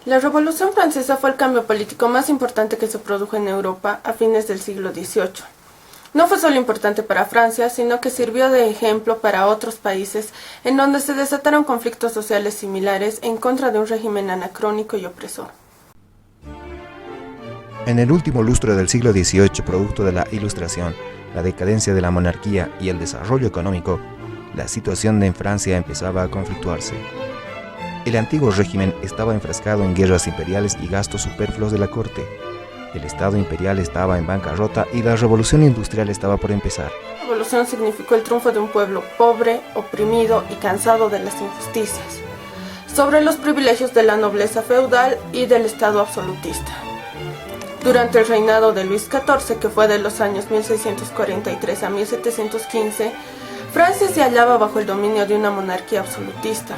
La Revolución Francesa fue el cambio político más importante que se produjo en Europa a fines del siglo XVIII. No fue solo importante para Francia, sino que sirvió de ejemplo para otros países en donde se desataron conflictos sociales similares en contra de un régimen anacrónico y opresor. En el último lustro del siglo XVIII, producto de la Ilustración, la decadencia de la monarquía y el desarrollo económico, la situación en Francia empezaba a conflictuarse. El antiguo régimen estaba enfrascado en guerras imperiales y gastos superfluos de la corte. El Estado imperial estaba en bancarrota y la revolución industrial estaba por empezar. La revolución significó el triunfo de un pueblo pobre, oprimido y cansado de las injusticias, sobre los privilegios de la nobleza feudal y del Estado absolutista. Durante el reinado de Luis XIV, que fue de los años 1643 a 1715, Francia se hallaba bajo el dominio de una monarquía absolutista.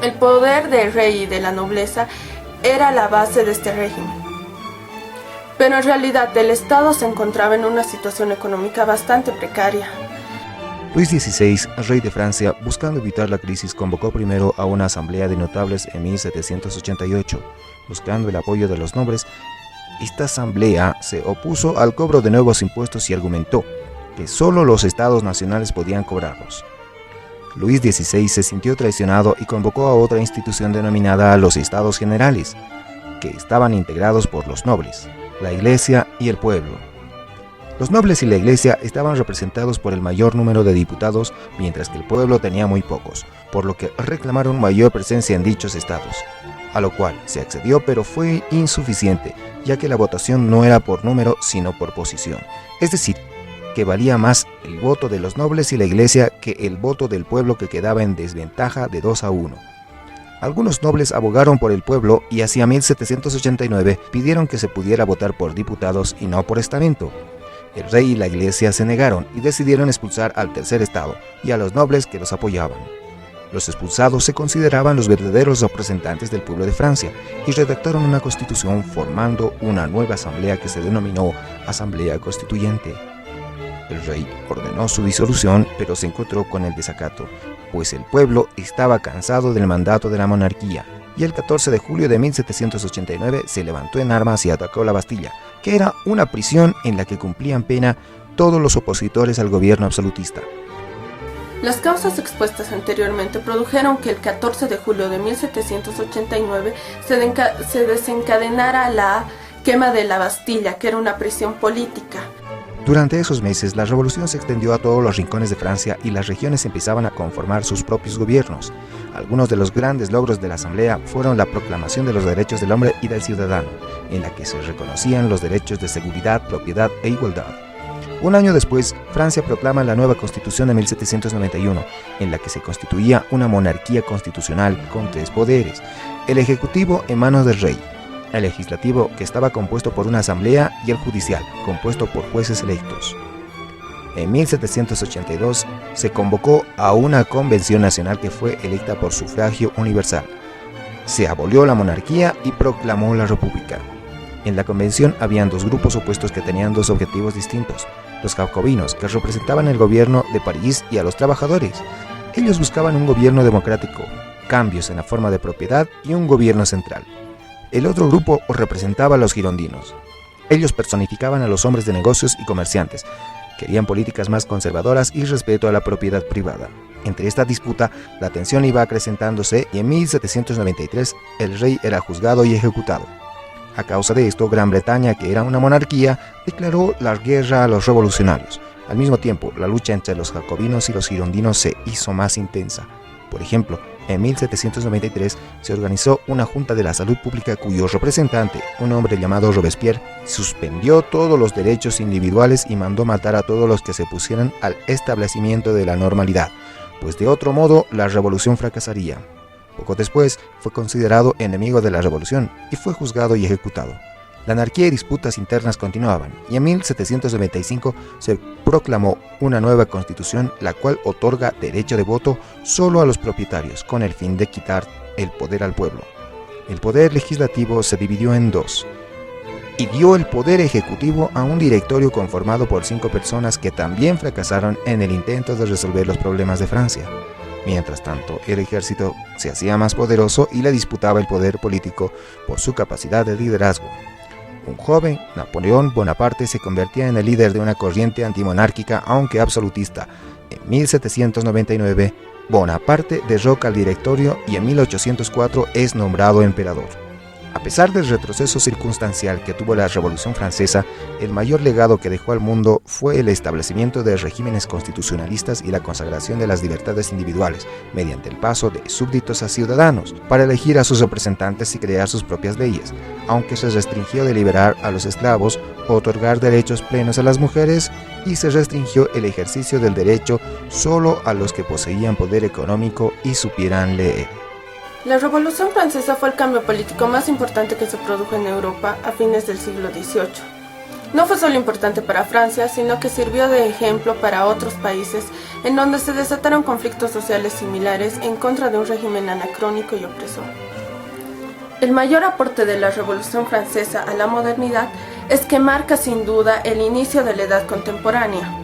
El poder del rey y de la nobleza era la base de este régimen. Pero en realidad el Estado se encontraba en una situación económica bastante precaria. Luis XVI, rey de Francia, buscando evitar la crisis, convocó primero a una asamblea de notables en 1788, buscando el apoyo de los nobles. Esta asamblea se opuso al cobro de nuevos impuestos y argumentó que solo los estados nacionales podían cobrarlos. Luis XVI se sintió traicionado y convocó a otra institución denominada los Estados Generales, que estaban integrados por los nobles, la Iglesia y el pueblo. Los nobles y la Iglesia estaban representados por el mayor número de diputados, mientras que el pueblo tenía muy pocos, por lo que reclamaron mayor presencia en dichos estados, a lo cual se accedió, pero fue insuficiente, ya que la votación no era por número sino por posición, es decir, que valía más el voto de los nobles y la Iglesia que el voto del pueblo, que quedaba en desventaja de 2-1. Algunos nobles abogaron por el pueblo y hacia 1789 pidieron que se pudiera votar por diputados y no por estamento. El rey y la Iglesia se negaron y decidieron expulsar al tercer estado y a los nobles que los apoyaban. Los expulsados se consideraban los verdaderos representantes del pueblo de Francia y redactaron una constitución formando una nueva asamblea que se denominó Asamblea Constituyente. El rey ordenó su disolución, pero se encontró con el desacato, pues el pueblo estaba cansado del mandato de la monarquía, y el 14 de julio de 1789 se levantó en armas y atacó la Bastilla, que era una prisión en la que cumplían pena todos los opositores al gobierno absolutista. Las causas expuestas anteriormente produjeron que el 14 de julio de 1789 se desencadenara la quema de la Bastilla, que era una prisión política. Durante esos meses, la revolución se extendió a todos los rincones de Francia y las regiones empezaban a conformar sus propios gobiernos. Algunos de los grandes logros de la Asamblea fueron la proclamación de los derechos del hombre y del ciudadano, en la que se reconocían los derechos de seguridad, propiedad e igualdad. Un año después, Francia proclama la nueva Constitución de 1791, en la que se constituía una monarquía constitucional con 3 poderes: el ejecutivo en manos del rey, el legislativo, que estaba compuesto por una asamblea, y el judicial, compuesto por jueces electos. En 1782 se convocó a una convención nacional que fue electa por sufragio universal. Se abolió la monarquía y proclamó la república. En la convención habían 2 grupos opuestos que tenían 2 objetivos distintos: los jacobinos, que representaban el gobierno de París, y a los trabajadores. Ellos buscaban un gobierno democrático, cambios en la forma de propiedad y un gobierno central. El otro grupo representaba a los girondinos. Ellos personificaban a los hombres de negocios y comerciantes. Querían políticas más conservadoras y respeto a la propiedad privada. Entre esta disputa, la tensión iba acrecentándose y en 1793 el rey era juzgado y ejecutado. A causa de esto, Gran Bretaña, que era una monarquía, declaró la guerra a los revolucionarios. Al mismo tiempo, la lucha entre los jacobinos y los girondinos se hizo más intensa. Por ejemplo, en 1793 se organizó una Junta de la Salud Pública cuyo representante, un hombre llamado Robespierre, suspendió todos los derechos individuales y mandó matar a todos los que se pusieran al establecimiento de la normalidad, pues de otro modo la revolución fracasaría. Poco después fue considerado enemigo de la revolución y fue juzgado y ejecutado. La anarquía y disputas internas continuaban, y en 1795 se proclamó una nueva constitución, la cual otorga derecho de voto solo a los propietarios, con el fin de quitar el poder al pueblo. El poder legislativo se dividió en 2, y dio el poder ejecutivo a un directorio conformado por 5 personas que también fracasaron en el intento de resolver los problemas de Francia. Mientras tanto, el ejército se hacía más poderoso y le disputaba el poder político por su capacidad de liderazgo. Un joven, Napoleón Bonaparte, se convertía en el líder de una corriente antimonárquica, aunque absolutista. En 1799, Bonaparte derroca al Directorio y en 1804 es nombrado emperador. A pesar del retroceso circunstancial que tuvo la Revolución Francesa, el mayor legado que dejó al mundo fue el establecimiento de regímenes constitucionalistas y la consagración de las libertades individuales, mediante el paso de súbditos a ciudadanos, para elegir a sus representantes y crear sus propias leyes, aunque se restringió de liberar a los esclavos, otorgar derechos plenos a las mujeres y se restringió el ejercicio del derecho solo a los que poseían poder económico y supieran leer. La Revolución Francesa fue el cambio político más importante que se produjo en Europa a fines del siglo XVIII. No fue solo importante para Francia, sino que sirvió de ejemplo para otros países en donde se desataron conflictos sociales similares en contra de un régimen anacrónico y opresor. El mayor aporte de la Revolución Francesa a la modernidad es que marca sin duda el inicio de la edad contemporánea.